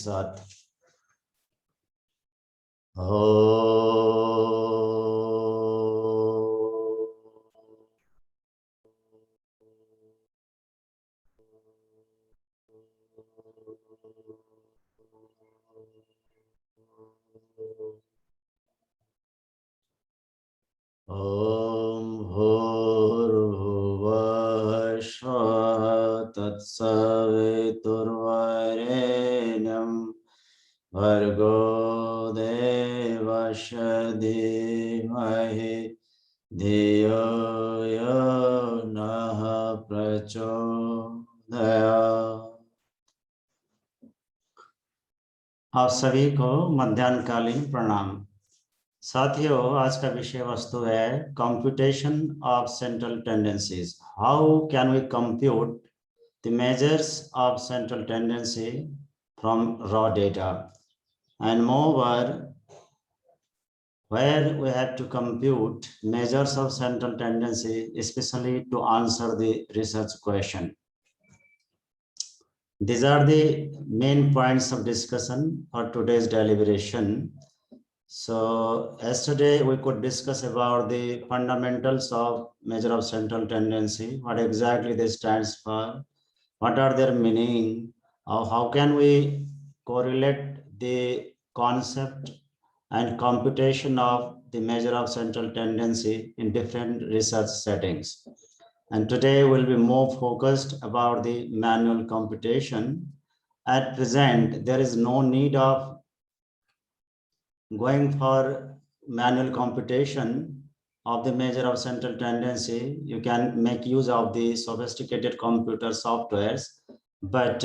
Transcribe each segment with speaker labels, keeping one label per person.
Speaker 1: साथ। ओम भूर्भुवः स्वः तत्सवितुर्वरेण्यं भर्गो देवस्य धीमहि धियो यो नः प्रचोदयात्। आप सभी को मध्याह्नकालीन प्रणाम। साथियों, आज का विषय वस्तु है computation of central tendencies. How can we compute the measures of central tendency from raw data, and moreover where we have to compute measures of central tendency, especially to answer the research question. These are the main points of discussion for today's deliberation. So yesterday we could discuss about the fundamentals of measure of central tendency, what exactly they stands for, what are their meaning, how can we correlate the concept and computation of the measure of central tendency in different research settings. And today we'll be more focused about the manual computation. At present, there is no need of going for manual computation of the measure of central tendency. You can make use of the sophisticated computer softwares, but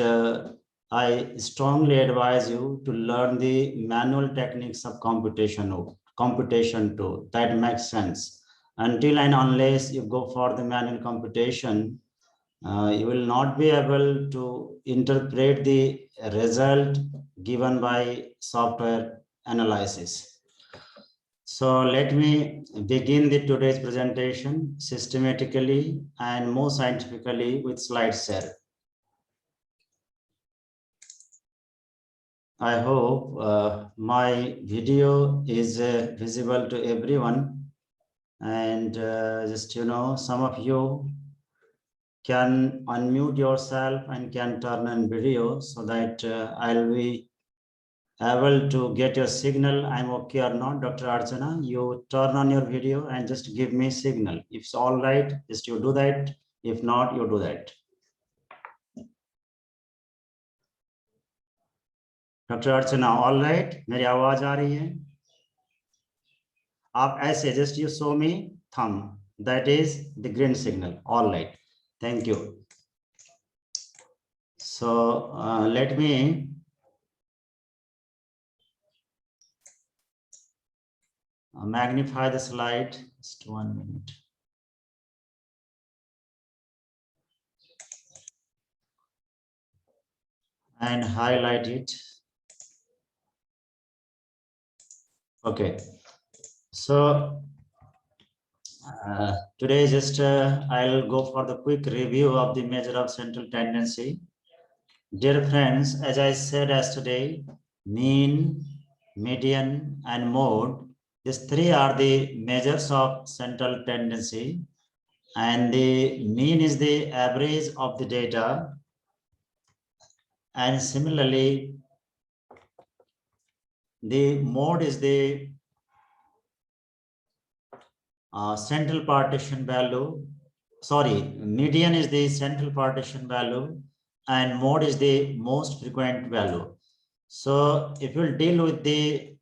Speaker 1: I strongly advise you to learn the manual techniques of computation too. That makes sense. Until and unless you go for the manual computation, you will not be able to interpret the result given by software analysis. So let me begin today's presentation systematically and more scientifically with slide share. I hope my video is visible to everyone, and just some of you can unmute yourself and can turn on video so that I'll be able to get your signal. I'm okay or not. Dr. Archana, you turn on your video and just give me signal. If it's all right, just you do that. If not, you do that. Doctor Archana, all right? मेरी आवाज आ रही है? आप ऐसे just you show me thumb, that is the green signal. All right, thank you. So let me magnify the slide. Just 1 minute. And highlight it. Okay. So today just I'll go for the quick review of the measure of central tendency. Dear friends, as I said yesterday, mean, median, and mode, these three are the measures of central tendency, and the mean is the average of the data, and similarly the mode is the central partition value. Sorry, median is the central partition value, and mode is the most frequent value. So if we'll deal with the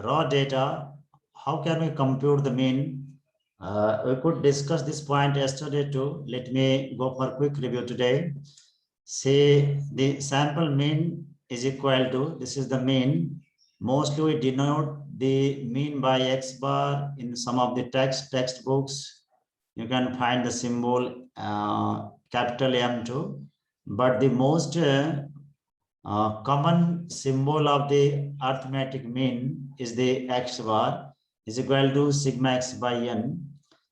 Speaker 1: raw data, how can we compute the mean? We could discuss this point yesterday too. Let me go for a quick review today. Say the sample mean is equal to, this is the mean. Mostly we denote the mean by x bar. In some of the textbooks, you can find the symbol capital M2, but the most common symbol of the arithmetic mean is the x bar is equal to sigma x by n.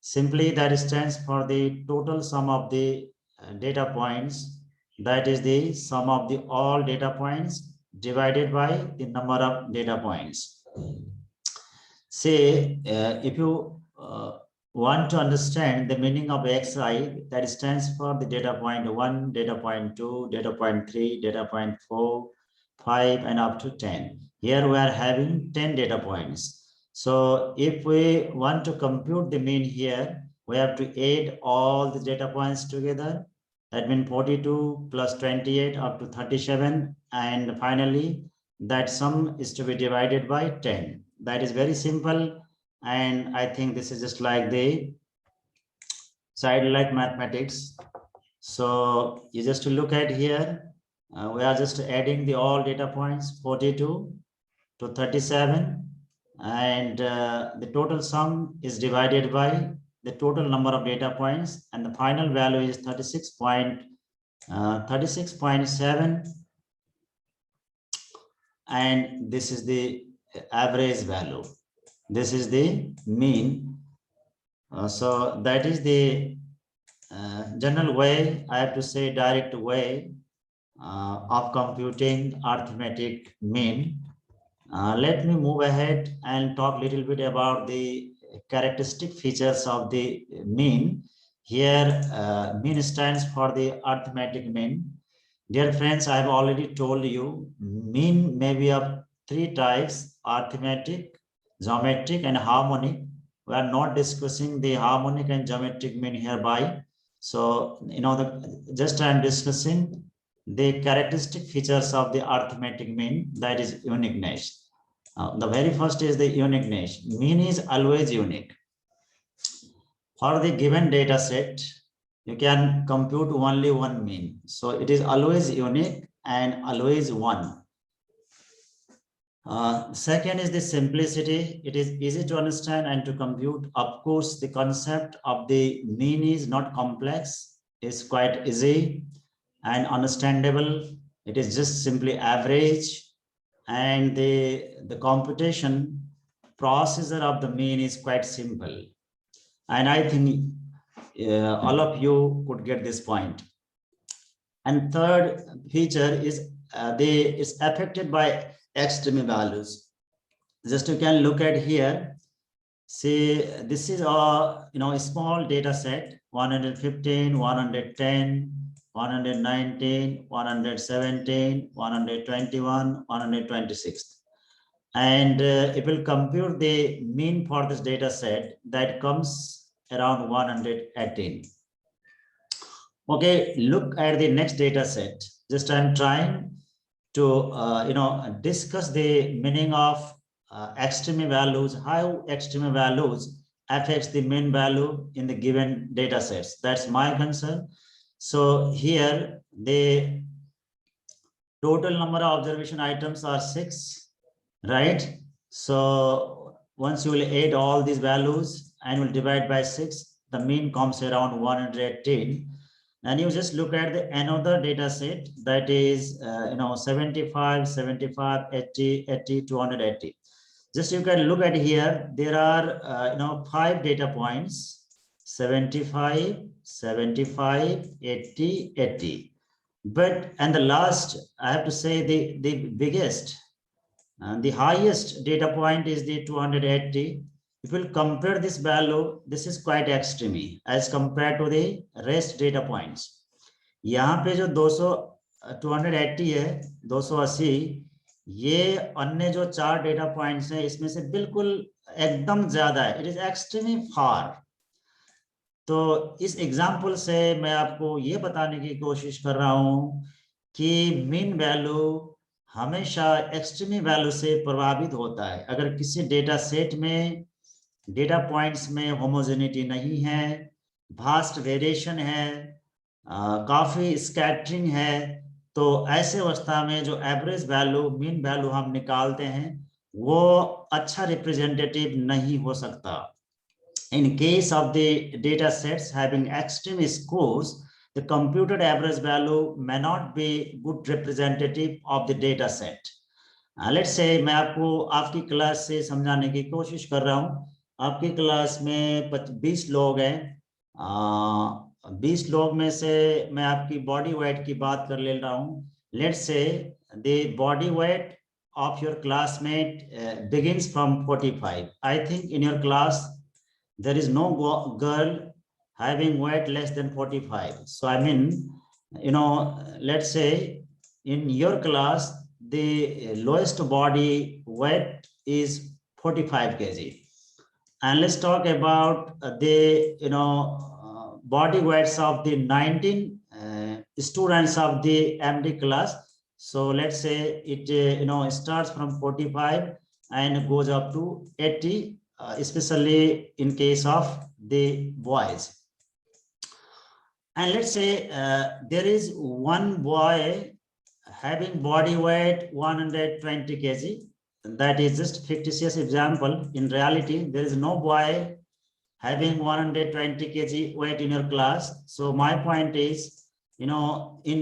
Speaker 1: Simply that stands for the total sum of the data points. That is the sum of the all data points divided by the number of data points. Say, if you want to understand the meaning of xi, that stands for the data point 1, data point 2, data point 3, data point 4, 5, and up to 10. Here we are having 10 data points. So if we want to compute the mean here, we have to add all the data points together. That means 42 plus 28 up to 37. And finally, that sum is to be divided by 10. That is very simple. And I think this is just like the side like mathematics. So you just to look at here, we are just adding the all data points 42 to 37, and the total sum is divided by the total number of data points, and the final value is 36.7, and this is the average value. This is the mean. So that is the general way, I have to say direct way of computing arithmetic mean. Let me move ahead and talk a little bit about the characteristic features of the mean. Here, mean stands for the arithmetic mean. Dear friends, I have already told you, mean may be of three types: arithmetic, geometric, and harmonic. We are not discussing the harmonic and geometric mean hereby. So, just I am discussing the characteristic features of the arithmetic mean, that is uniqueness. The very first is the uniqueness. Mean is always unique. For the given data set, you can compute only one mean. So it is always unique and always one. Second is the simplicity. It is easy to understand and to compute. Of course, the concept of the mean is not complex. It's quite easy and understandable. It is just simply average. And the computation procedure of the mean is quite simple. And I think all of you could get this point. And third feature is it's affected by extreme values. Just you can look at here. See, this is a small data set: 115, 110, 119, 117, 121, 126. And it will compute the mean for this data set that comes around 118. Okay, look at the next data set. Just I'm trying to discuss the meaning of extreme values, how extreme values affects the mean value in the given data sets. That's my concern. So here the total number of observation items are 6, right? So once you will add all these values and will divide by 6, the mean comes around 118. And you just look at the another data set, that is 75, 75, 80, 80, 280. Just you can look at here, there are 5 data points: 75, 75, 80, 80. And the last, I have to say, the biggest and the highest data point is the 280. If we compare this value, this is quite extreme as compared to the rest data points. यहाँ पे जो 280 है, 280, ये अन्य जो 4 data points हैं इसमें से बिल्कुल एकदम ज्यादा है. इट इज एक्सट्रीमली फार. तो इस एग्जाम्पल से मैं आपको ये बताने की कोशिश कर रहा हूं कि मीन वैल्यू हमेशा एक्सट्रीम वैल्यू से प्रभावित होता है. अगर किसी डेटा सेट में डेटा पॉइंट्स में होमोजेनिटी नहीं है, वास्ट वेरिएशन है, काफी स्कैटरिंग है, तो ऐसे अवस्था में जो एवरेज वैल्यू, मीन वैल्यू हम निकालते हैं वो अच्छा रिप्रेजेंटेटिव नहीं हो सकता. In case of the data sets having extreme scores, the computed average value may not be good representative of the data set. Let's say मैं आपको आपकी क्लास से समझाने की कोशिश कर रहा हूँ. आपकी क्लास में 20 लोग हैं. 20 लोग में से मैं आपकी बॉडी वेट की बात कर ले रहा हूँ. Let's say the body weight of your classmate begins from 45. I think in your class, there is no girl having weight less than 45. So I mean, let's say in your class, the lowest body weight is 45 kg. And let's talk about the, body weights of the 19 students of the MD class. So let's say it, starts from 45 and goes up to 80, especially in case of the boys. And let's say there is one boy having body weight 120 kg. That is just fictitious example. In reality, there is no boy having 120 kg weight in your class. So my point is, in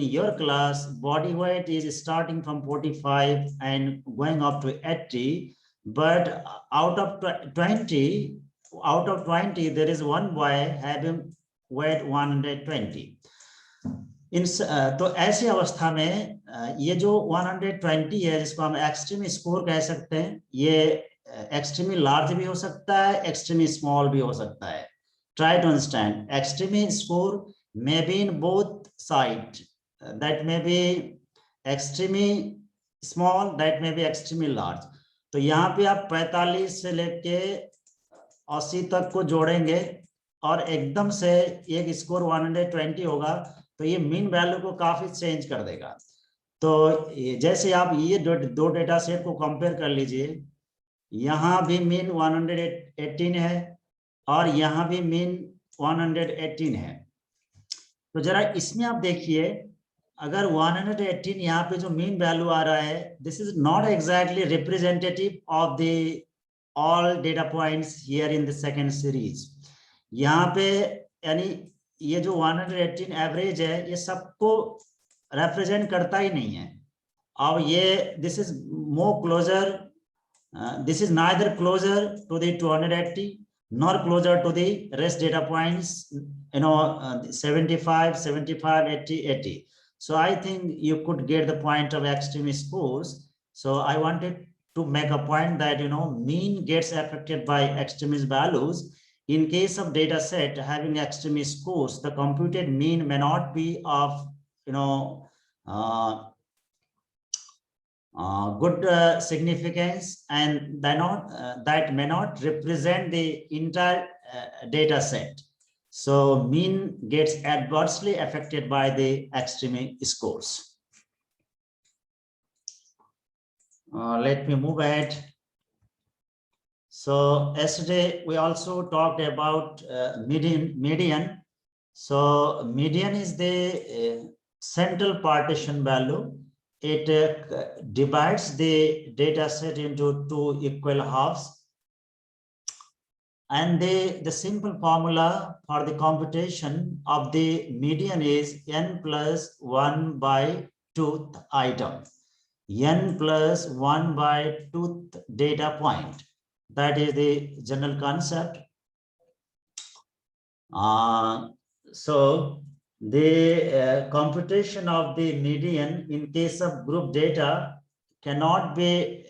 Speaker 1: your class, body weight is starting from 45 and going up to 80. But out of 20, there is one boy having weight 120. तो ऐसी अवस्था में ये जो 120 है, जिसको हम एक्सट्रीमी score कह सकते हैं, ये एक्सट्रीमी लार्ज भी हो सकता है, एक्सट्रीमी स्मॉल भी हो सकता है. Try to understand. Extremely score may be in both sides. That may be extremely small, that may be extremely large. तो यहाँ पे आप 45 से लेके 80 तक को जोड़ेंगे और एकदम से एक स्कोर 120 होगा, तो ये मीन वैल्यू को काफी चेंज कर देगा. तो जैसे आप ये दो डेटा सेट को कंपेयर कर लीजिए, यहाँ भी मीन 118 है और यहाँ भी मीन 118 है. तो जरा इसमें आप देखिए, अगर 118 यहाँ पे जो मीन वैल्यू आ रहा है, this is not exactly representative of the all data points here in the second series. यहाँ पे यानी ये जो 118 एवरेज है, ये सबको रिप्रेजेंट करता ही नहीं है. और ये this is more closer, this is neither closer to the 280 nor closer to the rest data points, 75, 80, 80. So I think you could get the point of extreme scores. So I wanted to make a point that, mean gets affected by extremist values. In case of data set having extreme scores, the computed mean may not be of, good significance, and that may not represent the entire data set. So mean gets adversely affected by the extreme scores. Let me move ahead. So yesterday we also talked about median. So median is the central partition value. It divides the data set into two equal halves. And the simple formula for the computation of the median is n plus 1 by 2th item, n plus 1 by 2th data point. That is the general concept. So the computation of the median in case of group data cannot be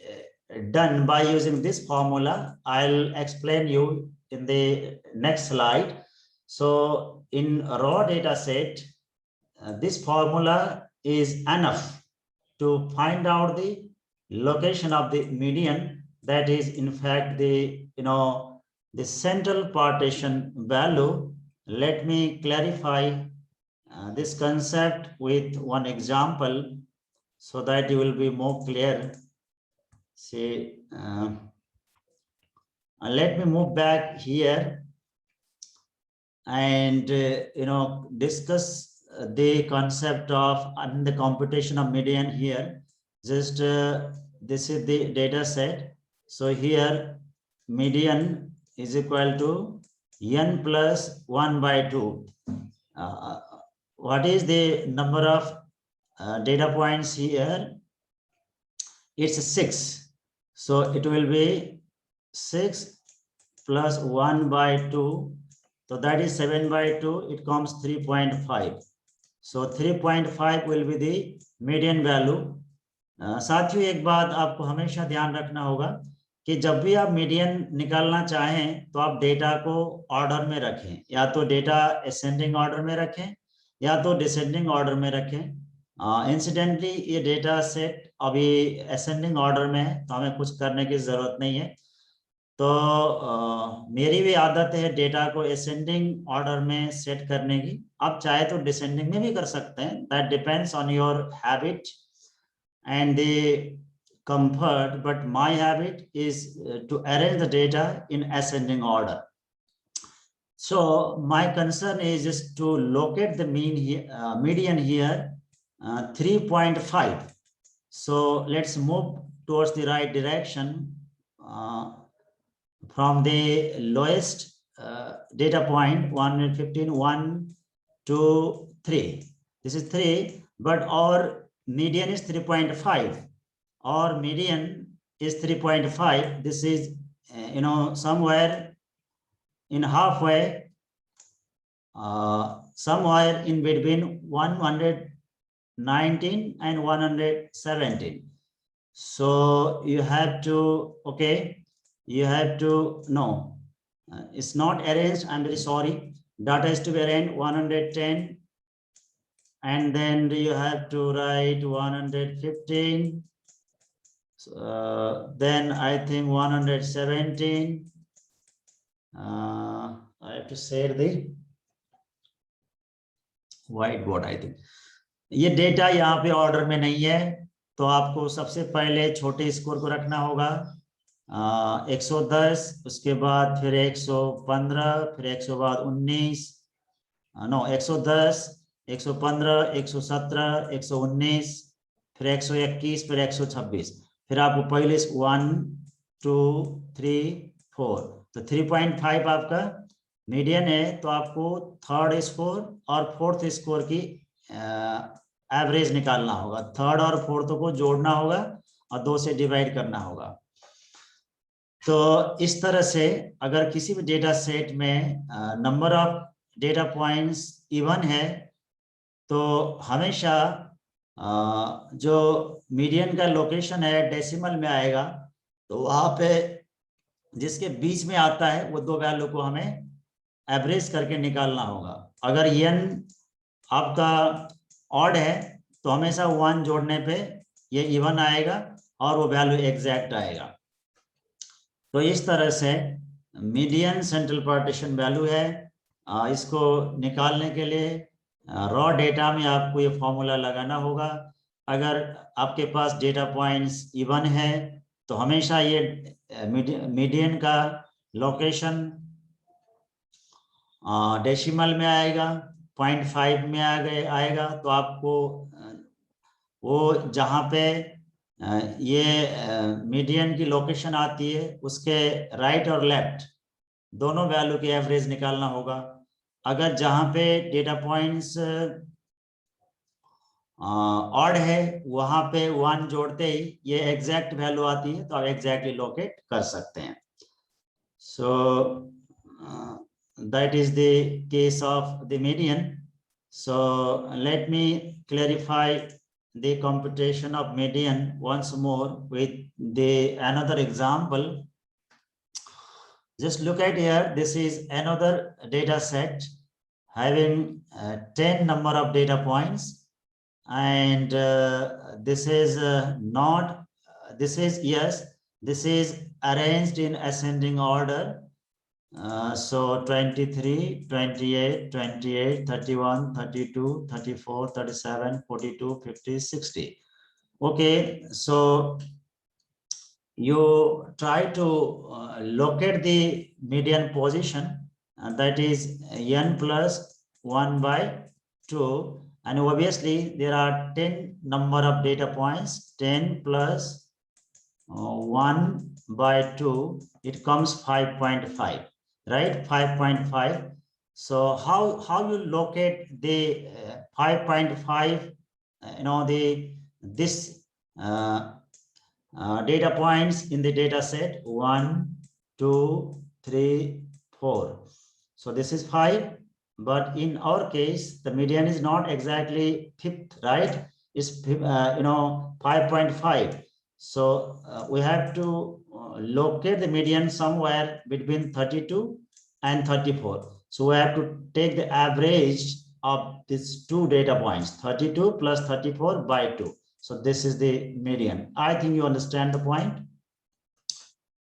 Speaker 1: done by using this formula. I'll explain you in the next slide. So in raw data set, this formula is enough to find out the location of the median. That is in fact the the central partition value. Let me clarify this concept with one example so that you will be more clear. See, let me move back here and discuss the concept of the computation of median here. Just this is the data set. So here median is equal to n plus 1 by 2. What is the number of data points here? It's 6. So it will be 6 plus 1 by 2. So that is 7 by 2. It comes 3.5. So 3.5 will be the median value. साथियों, एक बात आपको हमेशा ध्यान रखना होगा कि जब भी आप मीडियन निकालना चाहें तो आप डेटा को ऑर्डर में रखें, या तो डेटा असेंडिंग ऑर्डर में रखें या तो डिसेंडिंग ऑर्डर में रखें। इंसिडेंटली ये डेटा सेट अभी असेंडिंग ऑर्डर में है, तो हमें कुछ करने की जरूरत नहीं है। तो मेरी भी आदत है डेटा को असेंडिंग ऑर्डर में सेट करने की। आप चाहे तो डिसेंडिंग में भी कर सकते हैं, that depends on your habit and the comfort, but my habit is to arrange the data in ascending order. So my concern is just to locate the median here, 3.5. So let's move towards the right direction from the lowest data point 115, 1, 2, 3. This is 3, but our median is 3.5. Our median is 3.5. This is somewhere in halfway, somewhere in between 119 and 117. So you have to, okay, you have to know, it's not arranged, I'm very sorry. Data is to be arranged 110, and then you have to write 115. Then I think 117. I have to say the whiteboard, I think. ये data यहाँ पे order में नहीं है, तो आपको सबसे पहले छोटे स्कोर को रखना होगा 110, उसके बाद फिर 115, फिर 100 बाद 19, नो 110, 115, 117, 119, फिर 121, फिर 126, फिर आपको पहले 1, 2, 3, 4, तो 3.5 आपका मीडियन है। तो आपको थर्ड स्कोर और फोर्थ स्कोर की एवरेज निकालना होगा। थर्ड और फोर्थ को जोड़ना होगा और 2 से डिवाइड करना होगा। तो इस तरह से अगर किसी भी डेटा सेट में number of data points even है, तो हमेशा जो मीडियन का लोकेशन है डेसिमल में आएगा, तो वहां पे जिसके बीच में आता है वो 2 वैल्यू को हमें एवरेज करके निकालना होगा। अगर n आपका ऑड है तो हमेशा 1 जोड़ने पे ये इवन आएगा और वो वैल्यू एग्जैक्ट आएगा। तो इस तरह से मीडियन सेंट्रल पार्टीशन वैल्यू है। इसको निकालने के लिए रॉ डेटा में आपको ये फॉर्मूला लगाना होगा। अगर आपके पास डेटा पॉइंट्स इवन है तो हमेशा ये मीडियन का लोकेशन डेसिमल में आएगा, 0.5 में आएगा। तो आपको वो जहाँ पे ये मीडियन की लोकेशन आती है उसके राइट और लेफ्ट दोनों वैल्यू की एवरेज निकालना होगा। अगर जहाँ पे डेटा पॉइंट्स ऑड है वहां पे 1 जोड़ते ही ये एग्जैक्ट वैल्यू आती है, तो आप एग्जैक्टली लोकेट कर सकते हैं। सो that is the case of the median. So let me clarify the computation of median once more with the another example. Just look at here, this is another data set having 10 number of data points, and this is not, this is, yes, this is arranged in ascending order. So 23, 28, 28, 31, 32, 34, 37, 42, 50, 60. Okay, so you try to locate the median position, and that is n plus 1 by 2, and obviously there are 10 number of data points. 10 plus 1 by 2, it comes 5.5. right, 5.5. So how you locate the 5.5, this data points in the data set 1, 2, 3, 4. So this is 5, but in our case the median is not exactly 5th, right? is 5.5. So we have to locate the median somewhere between 32 and 34. So we have to take the average of these two data points, 32 plus 34 by 2. So this is the median. I think you understand the point.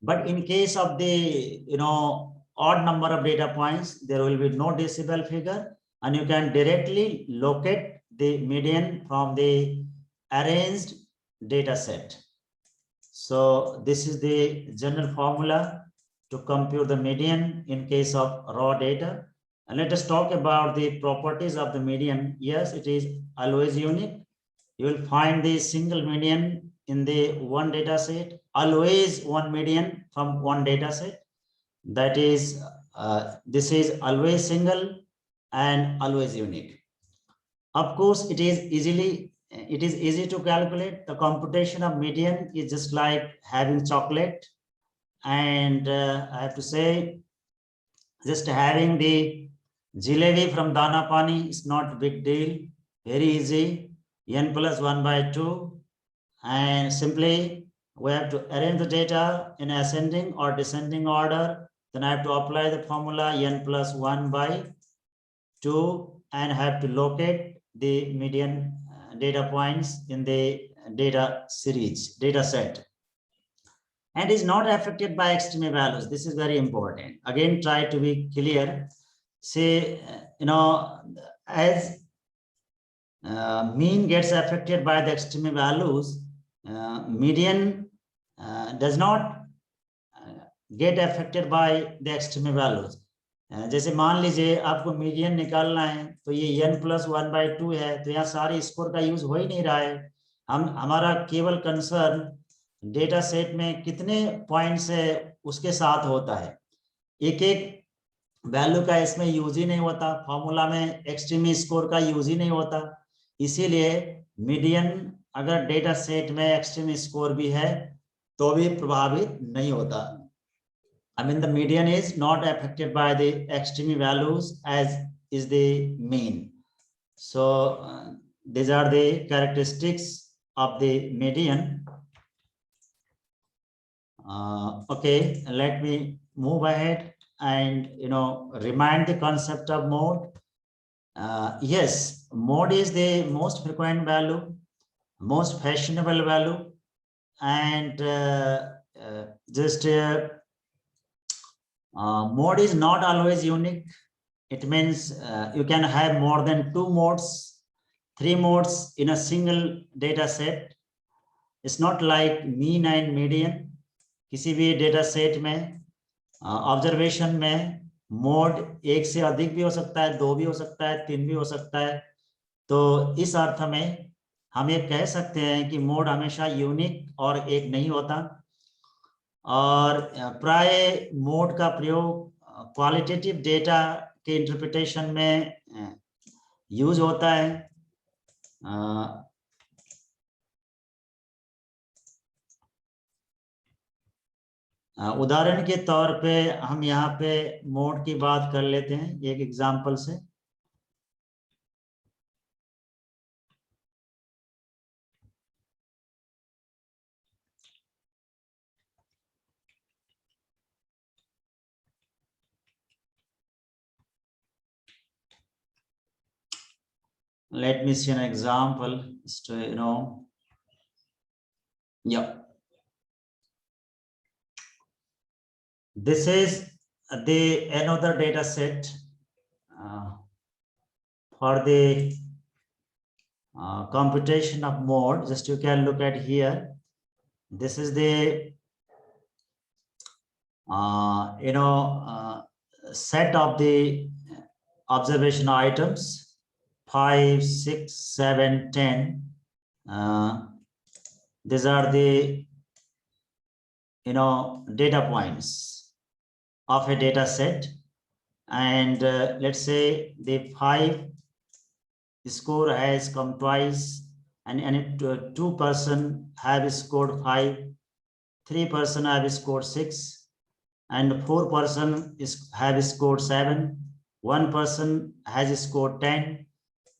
Speaker 1: But in case of the odd number of data points, there will be no decibel figure, and you can directly locate the median from the arranged data set. So this is the general formula to compute the median in case of raw data. And let us talk about the properties of the median. Yes, it is always unique. You will find the single median in the one data set, always one median from one data set. That is, this is always single and always unique. Of course, it is easy to calculate. The computation of median is just like having chocolate, and I have to say, just having the jalebi from Dana Pani is not a big deal. Very easy. N plus 1 by 2, and simply we have to arrange the data in ascending or descending order. Then I have to apply the formula N plus 1 by 2 and have to locate the median data points in the data series, data set, and is not affected by extreme values. This is very important. Again, try to be clear. Say, as mean gets affected by the extreme values, median does not get affected by the extreme values. जैसे मान लीजिए आपको median निकालना है, तो ये n plus 1 by 2 है, तो यहाँ सारे स्कोर का यूज हो ही नहीं रहा है. हमारा केवल कंसर्न डेटा सेट में कितने पॉइंट्स है उसके साथ होता है. एक एक वैल्यू का इसमें यूज ही नहीं होता. फॉर्मूला में एक्सट्रीम स्कोर का यूज ही नहीं होता. इसीलिए मीडियन अगर डेटा सेट में एक्सट्रीम स्कोर भी है तो भी प्रभावित नहीं होता. I mean, the median is not affected by the extreme values as is the mean. So these are the characteristics of the median. Okay, let me move ahead and remind the concept of mode. Yes, mode is the most frequent value, most fashionable value, and mode is not always unique. It means you can have more than 2 modes, 3 modes in a single data set. It's not like mean and median. किसी भी data set में observation में mode एक से अधिक भी हो सकता है, 2 भी हो सकता है, 3 भी हो सकता है. तो इस अर्थ में हम ये कह सकते हैं कि मोड हमेशा यूनिक और एक नहीं होता. और प्राय मोड का प्रयोग क्वालिटेटिव डेटा के इंटरप्रिटेशन में यूज होता है. उदाहरण के तौर पे हम यहाँ पे मोड की बात कर लेते हैं एक एग्जांपल से. Let me see an example. Yeah. This is the another data set for the computation of mode. Just you can look at here. This is the set of the observation items 5, 6, 7, 10. These are the data points of a data set, and let's say the 5 score has come twice, and 2 person have scored 5, 3 person have scored 6, and 4 person have scored 7, 1 person has scored 10.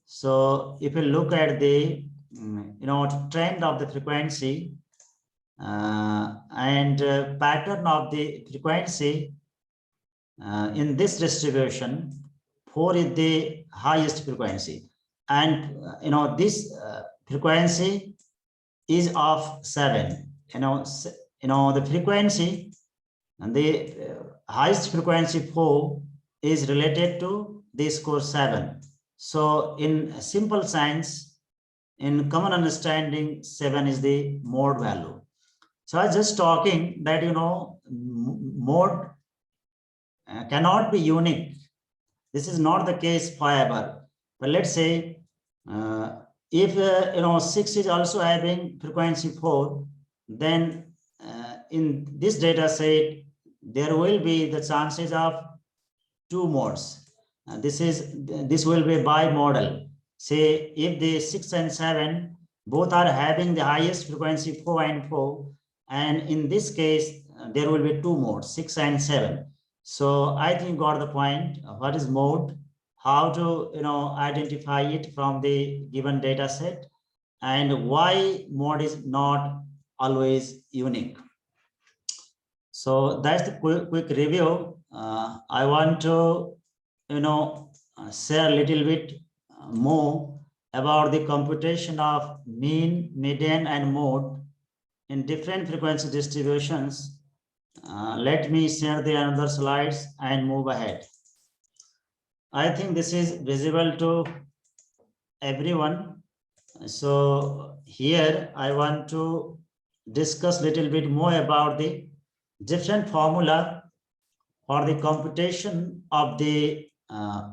Speaker 1: So if you look at the trend of the frequency and pattern of the frequency in this distribution, 4 is the highest frequency, and this frequency is of 7. The frequency and the highest frequency 4 is related to the score 7. So in simple science, in common understanding, 7 is the mode value. So I was just talking that mode cannot be unique. This is not the case forever. But let's say if 6 is also having frequency 4, then in this data set there will be the chances of 2 modes. This will be bimodal. Say if the 6 and 7 both are having the highest frequency 4 and 4, and in this case there will be 2 modes, 6 and 7. So I think you got the point. What is mode, how to identify it from the given data set, and why mode is not always unique. So that's the quick review. I want to share a little bit more about the computation of mean, median, and mode in different frequency distributions. Let me share the another slides and move ahead. I think this is visible to everyone. So here I want to discuss a little bit more about the different formula for the computation of the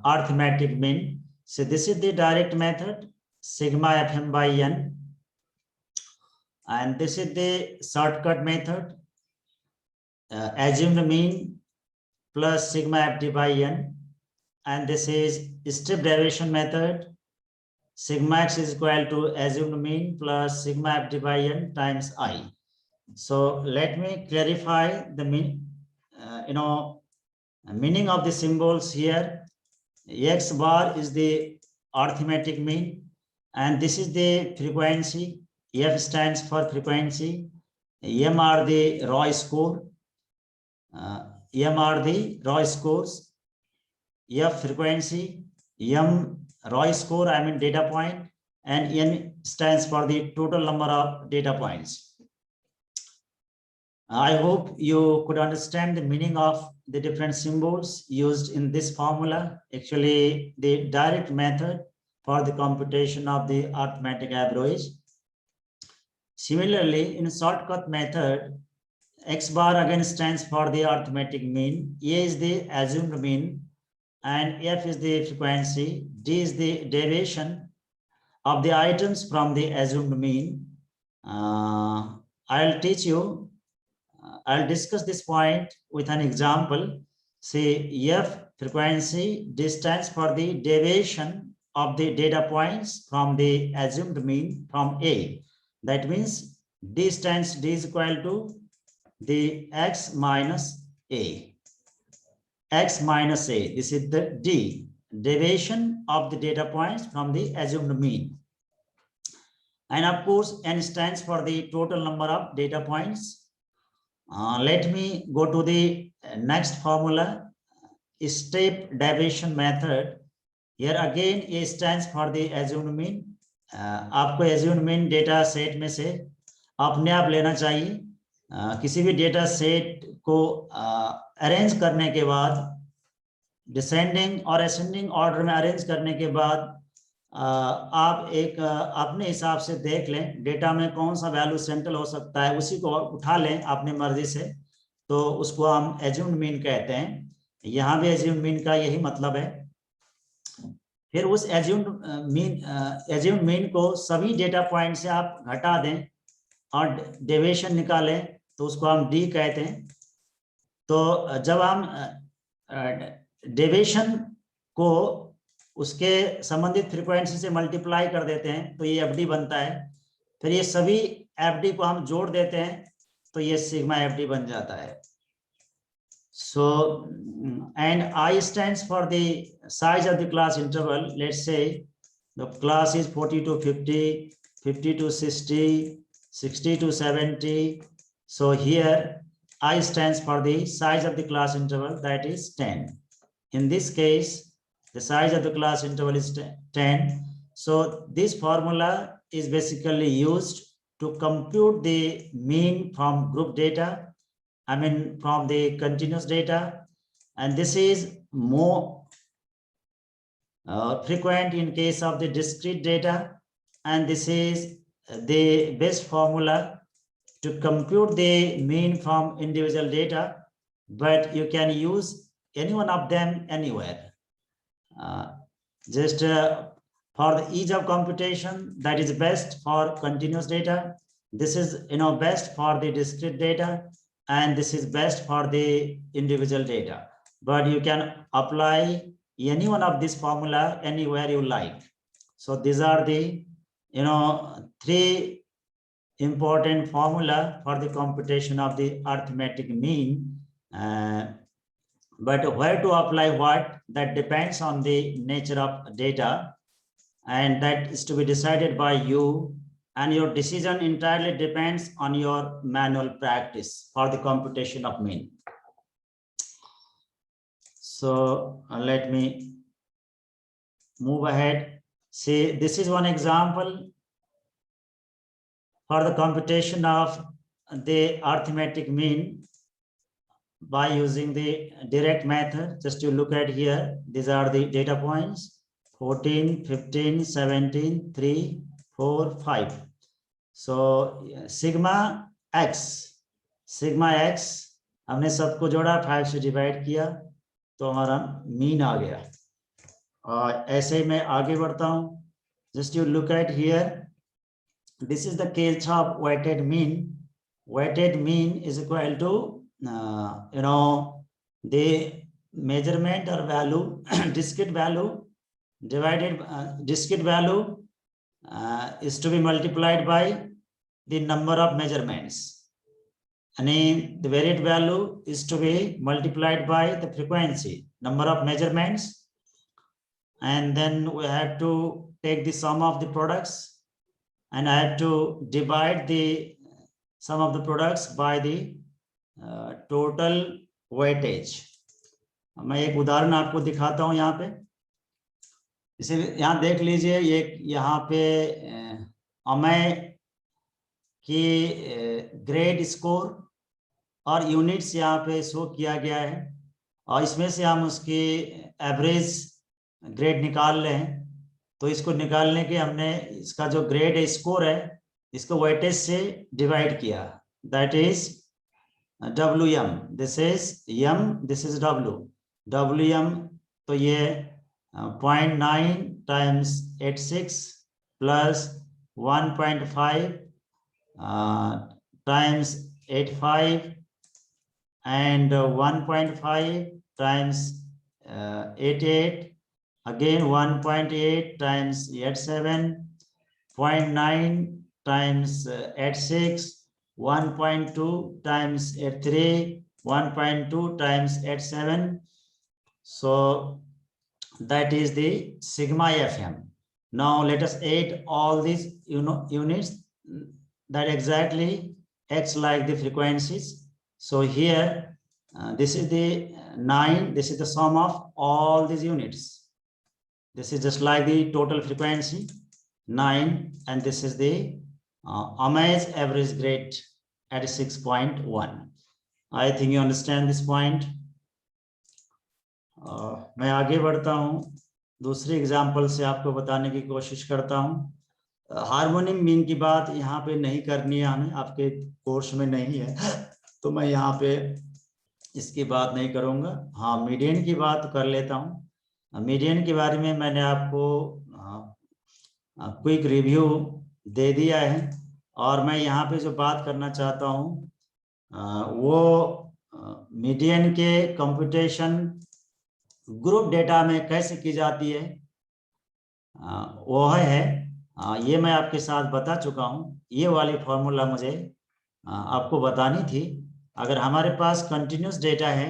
Speaker 1: arithmetic mean. So this is the direct method, sigma fm by n, and this is the shortcut method, assumed mean plus sigma ft by n, and this is strip derivation method, sigma x is equal to assumed mean plus sigma ft by n times I. So let me clarify the meaning of the symbols here. X bar is the arithmetic mean, and this is the frequency. F stands for frequency. M are the raw score. M are the raw scores. F frequency, M raw score, I mean data point, and N stands for the total number of data points. I hope you could understand the meaning of the different symbols used in this formula. Actually, the direct method for the computation of the arithmetic average. Similarly, in shortcut method, X bar again stands for the arithmetic mean, A is the assumed mean, and F is the frequency, D is the derivation of the items from the assumed mean. I'll teach you. I'll discuss this point with an example. Say F frequency, D stands for the derivation of the data points from the assumed mean from A. That means D is equal to the X minus A. X minus A, this is the D, derivation of the data points from the assumed mean. And of course, N stands for the total number of data points. Let me go to the next formula, step derivation method. Here again, A stands for the assumed mean. आपको assumed mean data set में से अपने आप लेना चाहिए. किसी भी data set को अरेंज करने के बाद, डिसेंडिंग और असेंडिंग ऑर्डर में अरेंज करने के बाद आप एक अपने हिसाब से देख लें डेटा में कौन सा वैल्यू सेंट्रल हो सकता है, उसी को उठा लें अपनी मर्जी से, तो उसको हम एज्यूम्ड मीन कहते हैं. यहाँ भी एज्यूम्ड मीन का यही मतलब है. फिर उस एज्यूम्ड मीन को सभी डेटा पॉइंट से आप घटा दें और डेविएशन निकालें, तो उसको हम डी कहते हैं. तो जब हम डेविएशन को उसके संबंधित फ्रीक्वेंसी से मल्टीप्लाई कर देते हैं तो ये एफडी बनता है. फिर ये सभी एफडी को हम जोड़ देते हैं तो ये सिग्मा एफडी बन जाता है. So and I stands for the size of the class interval. Let's say the class is 40 to 50, 50 to 60, 60 to 70. So here I stands for the size of the class interval, that is 10. In this case, the size of the class interval is 10. So this formula is basically used to compute the mean from group data, from the continuous data, and this is more frequent in case of the discrete data, and this is the best formula to compute the mean from individual data, but you can use any one of them anywhere. Just for the ease of computation, that is best for continuous data. This is best for the discrete data, and this is best for the individual data. But you can apply any one of this formula anywhere you like. So these are the three important formula for the computation of the arithmetic mean. But where to apply what, that depends on the nature of data, and that is to be decided by you, and your decision entirely depends on your manual practice for the computation of mean. So let me move ahead. See, this is one example for the computation of the arithmetic mean by using the direct method. Just you look at here, these are the data points: 14, 15, 17, 3, 4, 5. So sigma x हमने सबको जोड़ा, 5 से divide किया, तो हमारा mean आ गया। और ऐसे ही मैं आगे बढ़ता हूँ। Just you look at here, this is the Kirchhoff weighted mean. Weighted mean is equal to the measurement or value discrete value divided discrete value is to be multiplied by the number of measurements, and the varied value is to be multiplied by the frequency, number of measurements, and then we have to take the sum of the products, and I have to divide the sum of the products by the total weightage. मैं एक उदाहरण आपको दिखाता हूं यहाँ पे। इसे यहाँ देख लीजिए, ये यहाँ पे अमय की ग्रेड स्कोर और यूनिट्स यहाँ पे शो किया गया है, और इसमें से हम उसकी एवरेज ग्रेड निकाल रहे हैं। तो इसको निकालने के हमने इसका जो ग्रेड स्कोर है, इसको वेटेज से डिवाइड किया, that is WM, this is M, this is WM। तो ये 0.9 times 86 plus 1.5 times 85 and 1.5 times 88, again 1.8 times 87, 0.9 times 86, 1.2 times 83, 1.2 times 87. So that is the sigma FM. Now let us add all these units that exactly acts like the frequencies. So here this is the 9, this is the sum of all these units. This is just like the total frequency 9, and this is the Amay's average grade at 6.1. I think you understand this point. मैं आगे बढ़ता हूँ, दूसरी example से आपको बताने की कोशिश करता हूँ। हार्मोनिक मीन की बात यहाँ पे नहीं करनी है हमें, आपके कोर्स में नहीं है, तो मैं यहाँ पे इसकी बात नहीं करूँगा। हाँ, मीडियन की बात कर लेता हूँ। मीडियन के बारे में मैंने आपको क्विक रिव्यू दे दिया है, और मैं यहाँ पे जो बात करना चाहता हूँ वो मीडियन के कंप्यूटेशन ग्रुप डेटा में कैसे की जाती है वो है, ये मैं आपके साथ बता चुका हूँ। ये वाली फॉर्मूला मुझे आपको बतानी थी। अगर हमारे पास कंटिन्यूस डेटा है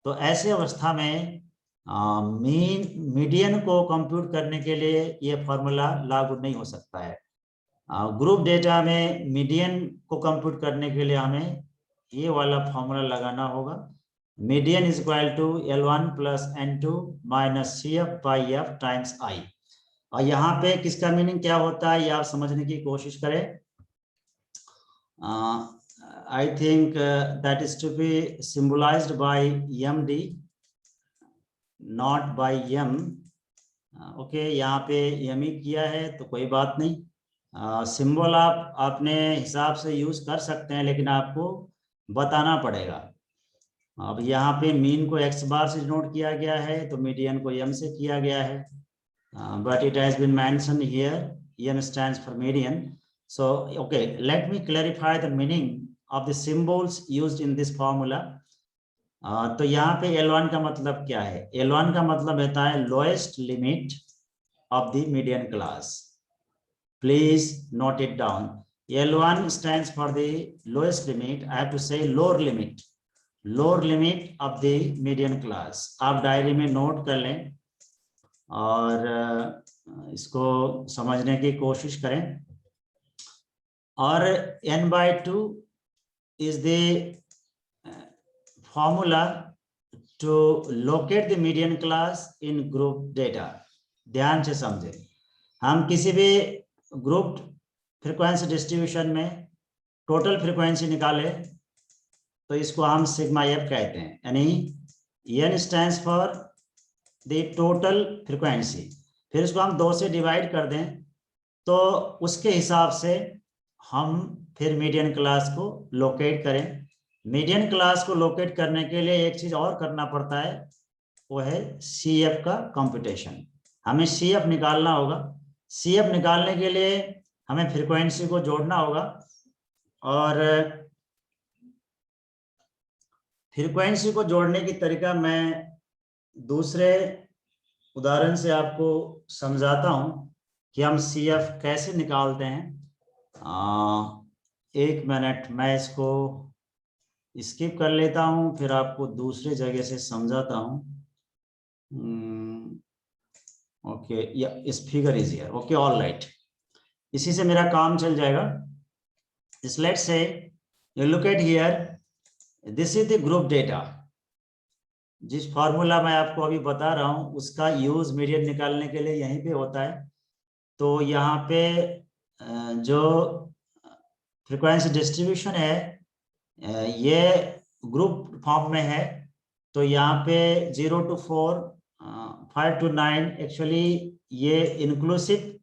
Speaker 1: तो ऐसे अवस्था में मीडियन को कंप्यूट करने के लिए ये फॉर्मूला लागू नहीं हो सकता है। ग्रुप डेटा में मीडियन को कंप्यूट करने के लिए हमें ये वाला फॉर्मूला लगाना होगा। Median is equal to L1 plus N2 minus CF by F times I। और यहाँ पे किसका मीनिंग क्या होता है ये आप समझने की कोशिश करें। I think that is to be symbolized by MD not by M। Okay, यहाँ पे M ही किया है तो कोई बात नहीं। सिंबल आप अपने हिसाब से यूज कर सकते हैं, लेकिन आपको बताना पड़ेगा। अब यहाँ पे मीन को x बार से डिनोट किया गया है, तो मीडियन को M से किया गया है। But it has been mentioned here, M stands for median. So, okay, let me clarify the meaning of the symbols used in this formula. तो यहाँ पे L1 का मतलब क्या है? L1 का मतलब होता है lowest limit of the median class. Please note it down. L1 stands for the lowest limit. I have to say lower limit. Lower limit of the median class. आप डायरी में नोट कर लें और इसको समझने की कोशिश करें। और n/2 is the formula to locate the median class in group data. ध्यान से समझें। हम किसी भी ग्रुप फ्रीक्वेंसी डिस्ट्रीब्यूशन में टोटल फ्रीक्वेंसी निकाले तो इसको हम सिग्मा F कहते हैं, यानी N stands for the total frequency. फिर इसको हम 2 से डिवाइड कर दें तो उसके हिसाब से हम फिर मीडियन क्लास को लोकेट करें। मीडियन क्लास को लोकेट करने के लिए एक चीज और करना पड़ता है, वो है CF का कंप्यूटेशन। हमें CF निकालना होगा। CF निकालने के लिए हमें फ्रीक्वेंसी को जोड़ना होगा और फ्रीक्वेंसी को जोड़ने की तरीका मैं दूसरे उदाहरण से आपको समझाता हूं कि हम CF कैसे निकालते हैं। 1 मिनट, मैं इसको स्किप कर लेता हूं, फिर आपको दूसरे जगह से समझाता हूं। ओके, या इस figure is here. Okay, all right, इसी से मेरा काम चल जाएगा। Let's say you look at here, this is the group data. जिस फार्मूला मैं आपको अभी बता रहा हूं उसका यूज मीडियन निकालने के लिए यहीं पे होता है। तो यहाँ पे जो फ्रीक्वेंसी डिस्ट्रीब्यूशन है ये ग्रुप फॉर्म में है। तो यहाँ पे 0 to 4, 5 to 9 एक्चुअली ये इंक्लूसिव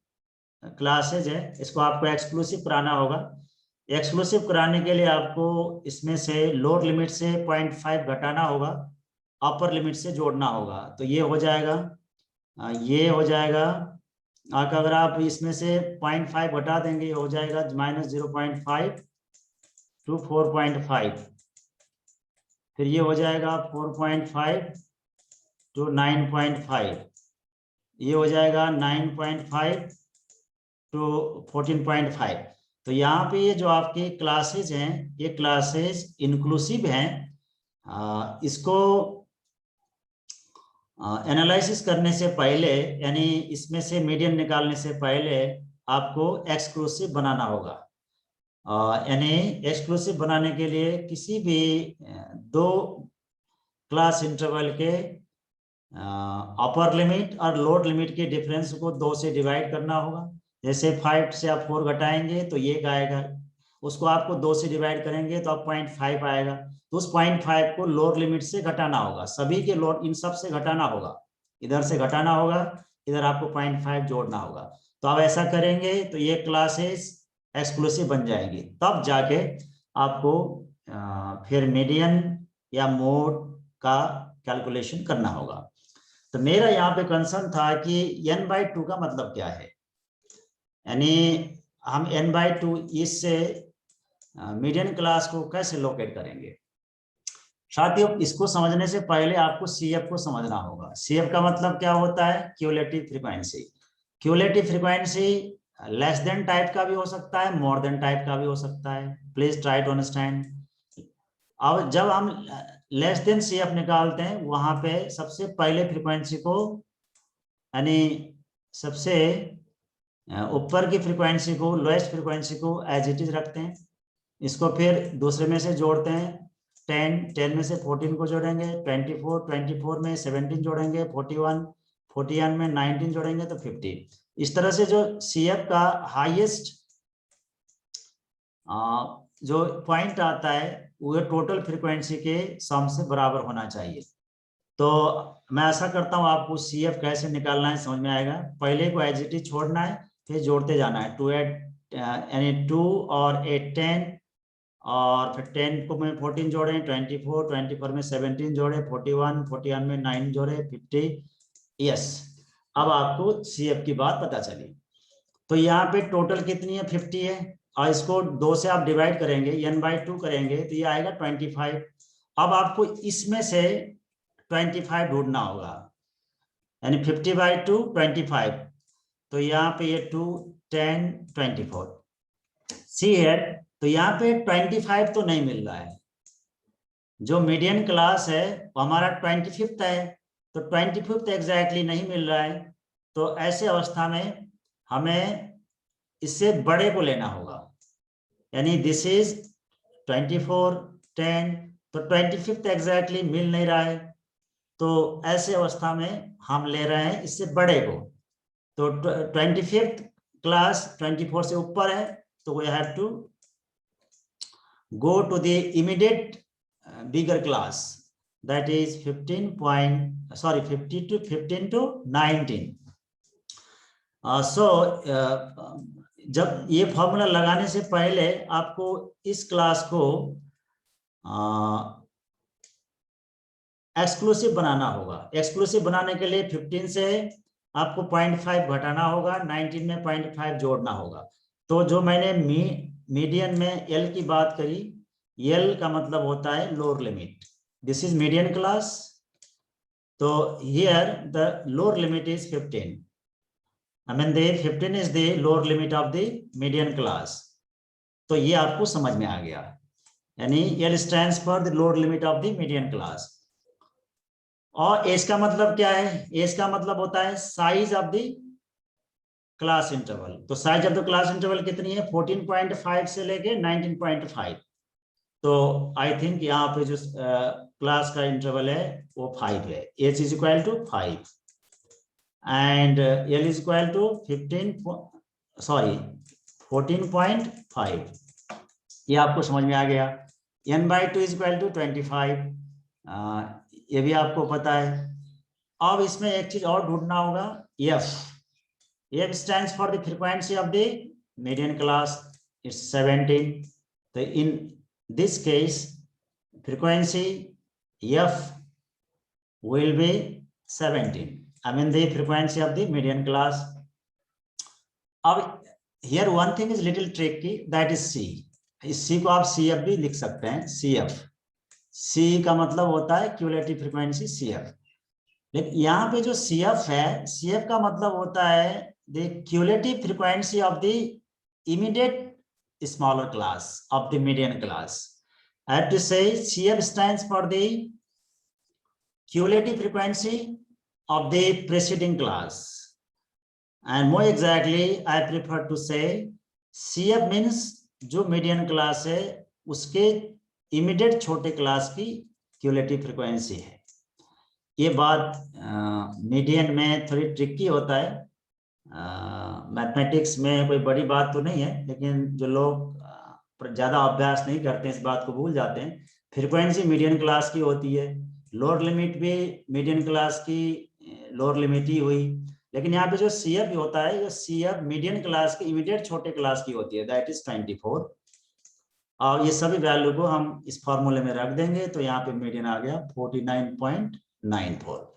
Speaker 1: क्लासेज है। इसको आपको एक्सक्लूसिव कराना होगा। एक्सक्लूसिव कराने के लिए आपको इसमें से लोअर लिमिट से 0.5 घटाना होगा, अपर लिमिट से जोड़ना होगा। तो ये हो जाएगा, ये हो जाएगा। अगर आप इसमें से 0.5 घटा देंगे, ये हो जाएगा -0.5 to 4.5। फिर ये हो जाएगा 4.5 to 9.5। ये हो जाएगा 9.5 to 14.5। तो यहाँ पे ये जो आपके क्लासेज हैं ये क्लासेज इंक्लूसिव हैं। इसको एनालिसिस करने से पहले, यानी इसमें से मीडियन निकालने से पहले आपको एक्सक्लूसिव बनाना होगा। यानी एक्सक्लूसिव बनाने के लिए किसी भी 2 क्लास इंटरवल के अपर लिमिट और लोअर लिमिट के डिफरेंस को 2 से डिवाइड करना होगा। जैसे 5 से आप 4 घटाएंगे तो ये आएगा, उसको आपको 2 से डिवाइड करेंगे तो आप 0.5 आएगा। तो उस 0.5 को लोअर लिमिट से घटाना होगा, सभी के लोअर, इन सब से घटाना होगा, इधर से घटाना होगा, इधर आपको 0.5 जोड़ना होगा। तो आप ऐसा करेंगे तो ये क्लासेस एक्सक्लूसिव बन जाएंगी, तब जाके आपको फिर मीडियन या मोड का कैलकुलेशन करना होगा। तो मेरा यहाँ पे कंसर्न था कि n/2 का मतलब क्या है, यानी हम n/2 इससे मीडियन क्लास को कैसे लोकेट करेंगे। साथियों, इसको समझने से पहले आपको CF को समझना होगा। CF का मतलब क्या होता है? Cumulative frequency. Cumulative frequency less than type का भी हो सकता है, मोर देन टाइप का भी हो सकता है। Please try to understand. अब जब हम लेस देन CF निकालते हैं, वहां पे सबसे पहले फ्रीक्वेंसी को, यानी सबसे ऊपर की फ्रीक्वेंसी को, लोएस्ट फ्रीक्वेंसी को एज इट इज रखते हैं, इसको फिर दूसरे में से जोड़ते हैं, 10 में से 14 को जोड़ेंगे, 24 में 17 जोड़ेंगे, 41 में 19 जोड़ेंगे तो 50। इस तरह से जो CF का हाईएस्ट जो पॉइंट आता है वो टोटल फ्रीक्वेंसी के सम से बराबर होना चाहिए। तो मैं ऐसा करता हूँ, आपको CF कैसे निकालना है समझ में आएगा। पहले को एज इट इज छोड़ना है, फिर जोड़ते जाना है, 2 यानी 2 और 8 10, और फिर 10 को में 14 जोड़े, 24 में 17 जोड़े, 41 में 9 जोड़े, 50। यस, अब आपको CF की बात पता चली। तो यहाँ पे टोटल कितनी है, 50 है, और इसको 2 से आप डिवाइड करेंगे, n/2 करेंगे तो ये आएगा 25। अब आपको इसमें से 25 ढूंढना होगा, यानी 50/2 25। तो यहाँ पे ये 2 10 24 सी है। तो यहाँ पे 25 तो नहीं मिल रहा है, जो मीडियन क्लास है वो हमारा 25th है, तो 25th एग्जैक्टली नहीं मिल रहा है। तो ऐसे अवस्था में हमें इससे बड़े को लेना होगा, यानी दिस इज 24 10, तो 25th एग्जैक्टली मिल नहीं रहा है, तो ऐसे अवस्था में हम ले रहे हैं इससे बड़े को। तो 25th क्लास 24 से ऊपर है, तो we have to go to the immediate bigger class, that is 15 to 19। जब ये फॉर्मूला लगाने से पहले आपको इस क्लास को एक्सक्लूसिव बनाना होगा। एक्सक्लूसिव बनाने के लिए 15 से आपको 0.5 घटाना होगा, 19 में 0.5 जोड़ना होगा। तो जो मैंने मीडियन में L की बात करी, L का मतलब होता है lower limit, this is median class, तो here the lower limit is 15। I mean the 15 is the lower limit of the median class। तो ये आपको समझ में आ गया, यानी L stands for the lower limit of the median class। और h का मतलब क्या है, एज का मतलब होता है size of the class interval. तो size of the class interval कितनी है, 14.5 से लेके 19.5। तो आई थिंक यहाँ पे जो क्लास का इंटरवल है वो 5 है, H is equal to 5 and L is equal to 14.5। ये आपको समझ में आ गया। n/2 इज इक्वल टू 25, ये भी आपको पता है। अब इसमें एक चीज और ढूंढना होगा, F stands for the frequency of the median class, it's 17। तो in this case frequency F will be 17, I mean the frequency of the median class। अब here one thing is little tricky, that is C। इस C को आप CF भी लिख सकते हैं, CF। C का मतलब होता है क्यूमुलेटिव फ्रीक्वेंसी CF। लेकिन यहाँ पे जो CF है, CF का मतलब होता है the cumulative frequency of the immediate smaller class of the median class। I have to say CF stands for the cumulative frequency of the preceding class, and more exactly I prefer to say CF means जो median class है उसके immediate छोटे class की cumulative frequency है। ये बात median में थोड़ी ट्रिकी होता है, मैथमेटिक्स में कोई बड़ी बात तो नहीं है, लेकिन जो लोग ज्यादा अभ्यास नहीं करते इस बात को भूल जाते हैं। फ्रीक्वेंसी मीडियन क्लास की होती है, लोअर लिमिट भी मीडियन क्लास की लोअर लिमिट ही हुई, लेकिन यहाँ पे जो CF होता है, जो CF मीडियन क्लास की इमीडिएट छोटे क्लास की होती है, दैट इज 24। और ये सभी वैल्यू को हम इस फॉर्मूले में रख देंगे, तो यहाँ पे मीडियन आ गया 49.94।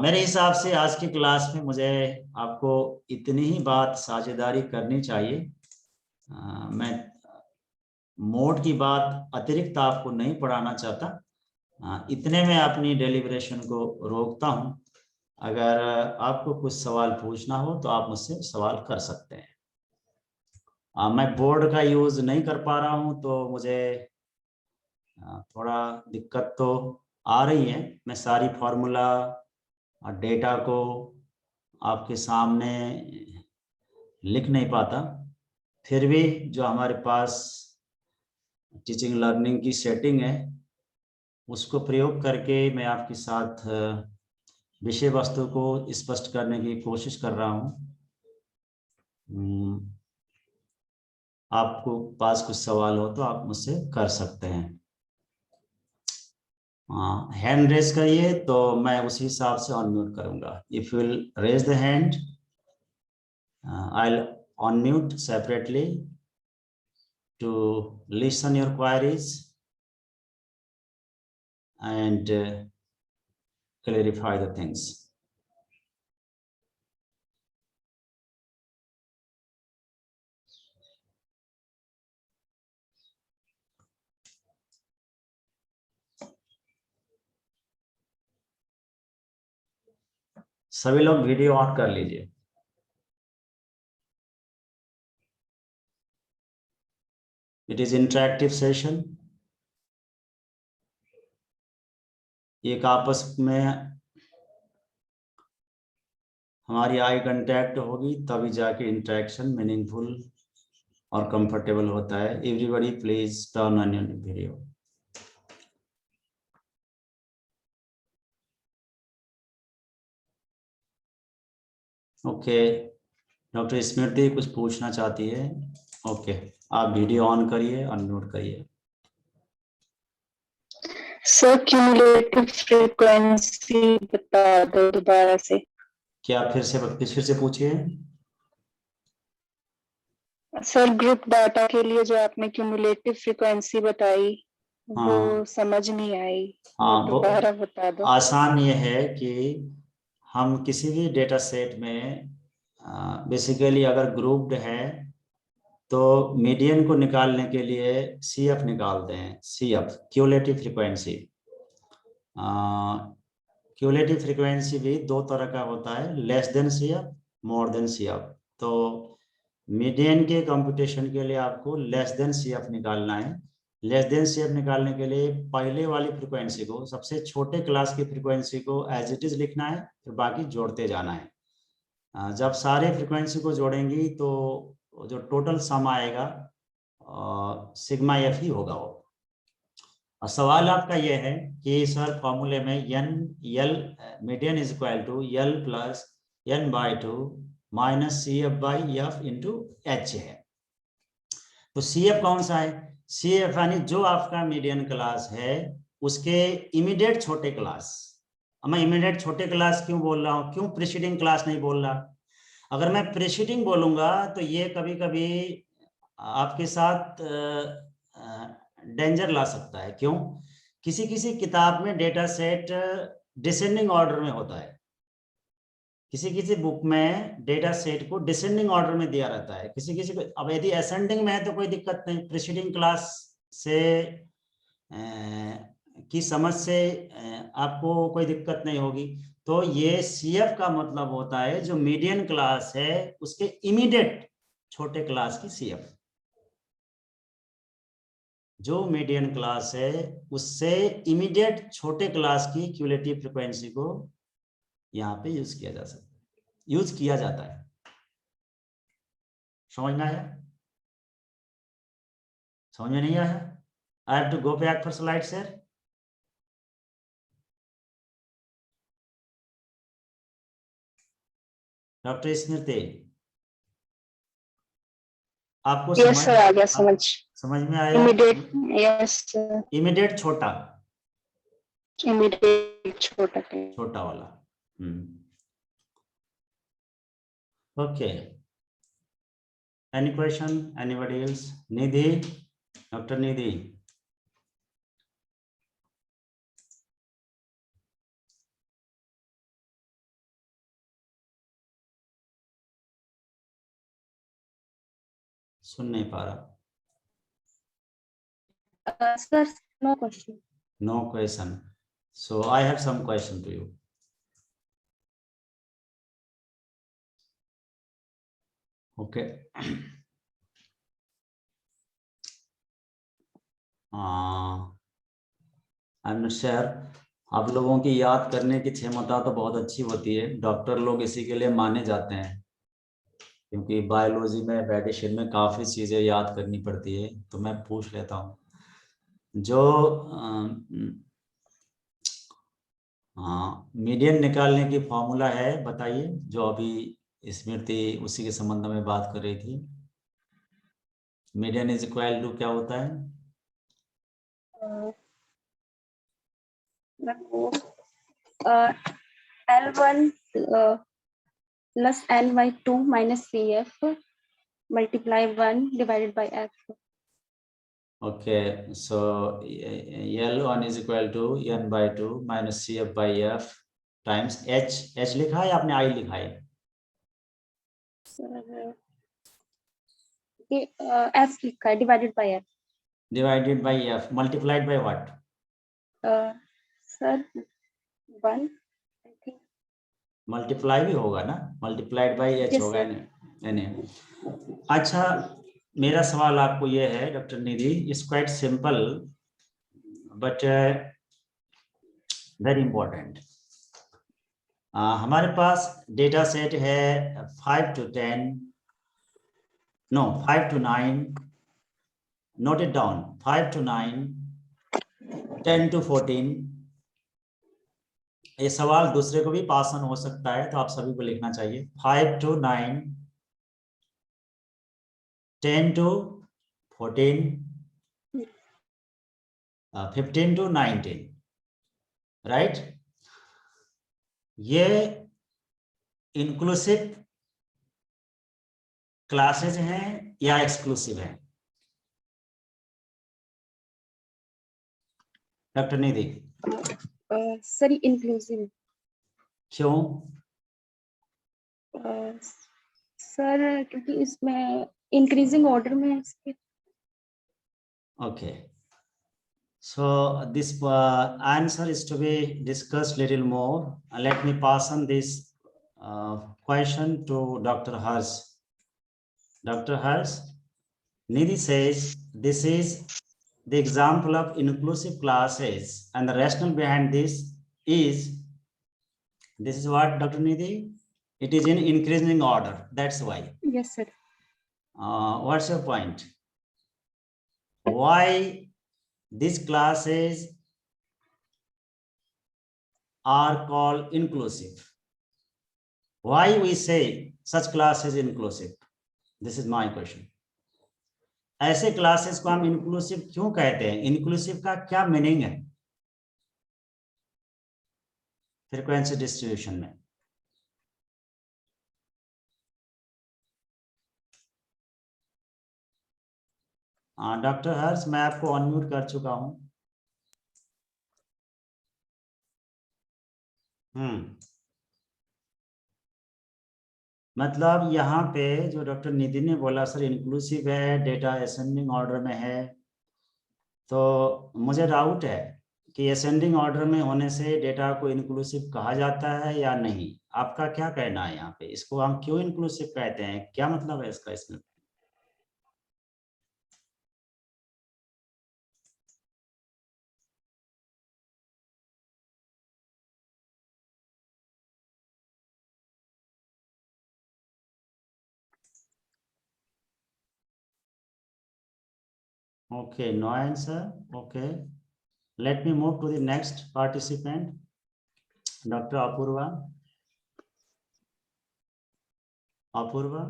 Speaker 1: मेरे हिसाब से आज की क्लास में मुझे आपको इतनी ही बात साझेदारी करनी चाहिए। मैं मोड की बात अतिरिक्त आपको नहीं पढ़ाना चाहता। इतने में अपनी डेलिब्रेशन को रोकता हूं। अगर आपको कुछ सवाल पूछना हो तो आप मुझसे सवाल कर सकते हैं। मैं बोर्ड का यूज नहीं कर पा रहा हूं, तो मुझे थोड़ा दिक्कत तो आ रही है। मैं सारी फॉर्मूला डेटा को आपके सामने लिख नहीं पाता, फिर भी जो हमारे पास टीचिंग लर्निंग की सेटिंग है उसको प्रयोग करके मैं आपके साथ विषय वस्तु को स्पष्ट करने की कोशिश कर रहा हूँ। आपको पास कुछ सवाल हो तो आप मुझसे कर सकते हैं। हैंड रेज करिए तो मैं उसी हिसाब से अनम्यूट करूंगा। If you will raise the hand, I will unmute separately to listen your queries and clarify the things. सभी लोग वीडियो ऑन कर लीजिए। It is interactive session. एक आपस में हमारी आई कांटेक्ट होगी तभी जाके इंटरेक्शन मीनिंगफुल और कंफर्टेबल होता है। Everybody please turn on your video. Okay, doctor Smriti कुछ पूछना चाहती है। ओके, आप वीडियो ऑन करिए, अनम्यूट करिए।
Speaker 2: सर क्यूमुलेटिव फ्रीक्वेंसी बता दो दोबारा से।
Speaker 1: क्या फिर से पूछिए।
Speaker 2: सर ग्रुप डाटा के लिए जो आपने क्यूमुलेटिव फ्रीक्वेंसी बताई वो समझ नहीं आई, वो दोबारा बता दो।
Speaker 1: आसान ये है कि हम किसी भी डेटा सेट में बेसिकली अगर ग्रुप्ड है तो मीडियन को निकालने के लिए CF निकालते हैं। CF cumulative frequency. Cumulative frequency भी दो तरह का होता है, less than CF, more than CF। तो मीडियन के कंप्यूटेशन के लिए आपको लेस देन CF निकालना है। लेस देन CF निकालने के लिए पहले वाली फ्रीक्वेंसी को, सबसे छोटे क्लास की फ्रीक्वेंसी को एज इट इज लिखना है, फिर बाकी जोड़ते जाना है। जब सारे फ्रीक्वेंसी को जोड़ेंगी तो जो टोटल सम आएगा सिग्मा F ही होगा वो। और सवाल आपका यह है कि सर फॉर्मूले में L median is equal to L plus N/2 minus CF/F into H है। तो CF कौन सा है? CF यानी जो आपका मीडियन क्लास है उसके इमीडिएट छोटे क्लास। मैं इमीडिएट छोटे क्लास क्यों बोल रहा हूँ, क्यों प्रीसीडिंग क्लास नहीं बोल रहा? अगर मैं प्रीसीडिंग बोलूंगा तो ये कभी कभी आपके साथ डेंजर ला सकता है। क्यों? किसी किसी किताब में डेटा सेट डिसेंडिंग ऑर्डर में होता है, किसी किसी बुक में डेटा सेट को डिसेंडिंग ऑर्डर में दिया रहता है, किसी किसी को। अब यदि असेंडिंग में है तो कोई दिक्कत नहीं, प्रीसीडिंग क्लास से की समझ से आपको कोई दिक्कत नहीं होगी। तो ये CF का मतलब होता है जो मीडियन क्लास है उसके इमीडिएट छोटे क्लास की CF। जो मीडियन क्लास है उससे इमीडिएट छोटे क्लास की क्यूमुलेटिव फ्रीक्वेंसी को यहाँ पे यूज किया जा सकता है, यूज किया जाता है। समझ में आया? समझ में नहीं आया? I have to go back for slide sir. Doctor Smriti आपको
Speaker 2: यस सर, आ गया
Speaker 1: समझ में आया?
Speaker 2: इमीडिएट, यस सर,
Speaker 1: इमीडिएट छोटा,
Speaker 2: इमीडिएट
Speaker 1: छोटा वाला। Okay, any question, anybody else? Nidhi, doctor Nidhi. सुन नहीं पा रहा।
Speaker 2: Sir no question.
Speaker 1: No question. So I have some question to you. Okay. I'm not sure आप लोगों की याद करने की क्षमता तो बहुत अच्छी होती है, डॉक्टर लोग इसी के लिए माने जाते हैं, क्योंकि बायोलॉजी में मेडिसिन में काफ़ी चीज़ें याद करनी पड़ती है। तो मैं पूछ लेता हूँ जो हाँ, मीडियन निकालने की फॉर्मूला है, बताइए, जो अभी स्मृति उसी के संबंध में बात कर रही थी। मीडियन इज इक्वल टू क्या होता है?
Speaker 2: L1 plus L by 2 minus CF multiply 1 divided by F.
Speaker 1: Okay, so L1 is equal to N by 2 minus CF by F times H. H लिखा है आपने, I लिखा है?
Speaker 2: F लिखा है, divided by F.
Speaker 1: Divided by F, multiplied by what?
Speaker 2: Sir, 1, I think.
Speaker 1: Multiply भी होगा ना, मल्टीप्लाइड बाई एच
Speaker 2: Yes,
Speaker 1: होगा
Speaker 2: sir.
Speaker 1: यानी। अच्छा, मेरा सवाल आपको ये है doctor Nidhi, it's quite simple but very important. हमारे पास डेटा सेट है 5 to 10, no 5 to 9, note it down, 5 to 9, 10 to 14। ये सवाल दूसरे को भी पास ऑन हो सकता है, तो आप सभी को लिखना चाहिए। 5 to 9, 10 to 14, 15 to 19, राइट? ये इंक्लूसिव क्लासेज हैं या एक्सक्लूसिव हैं डॉक्टर निधि?
Speaker 2: Sir, inclusive.
Speaker 1: क्यों?
Speaker 2: सर, क्योंकि इसमें इंक्रीजिंग ऑर्डर में है इसके।
Speaker 1: Okay, so this answer is to be discussed little more. Let me pass on this question to Dr. Harsh. Dr. Harsh, Nidhi says this is the example of inclusive classes, and the rationale behind this is what, Dr. Nidhi? It is in increasing order, that's why.
Speaker 2: Yes, sir.
Speaker 1: What's your point? Why these classes are called inclusive? Why we say such class is inclusive? This is my question. ऐसे classes को हम inclusive क्यों कहते हैं? Inclusive का क्या meaning है frequency distribution में? डॉक्टर हर्ष, मैं आपको अनम्यूट कर चुका हूं। मतलब यहाँ पे जो डॉक्टर निधि ने बोला सर इंक्लूसिव है, डेटा असेंडिंग ऑर्डर में है, तो मुझे डाउट है कि असेंडिंग ऑर्डर में होने से डेटा को इंक्लूसिव कहा जाता है या नहीं। आपका क्या कहना है यहाँ पे? इसको हम क्यों इंक्लूसिव कहते हैं, क्या मतलब है इसका इसमें? Okay, no answer. Okay, let me move to the next participant, Dr. Apurva. Apurva.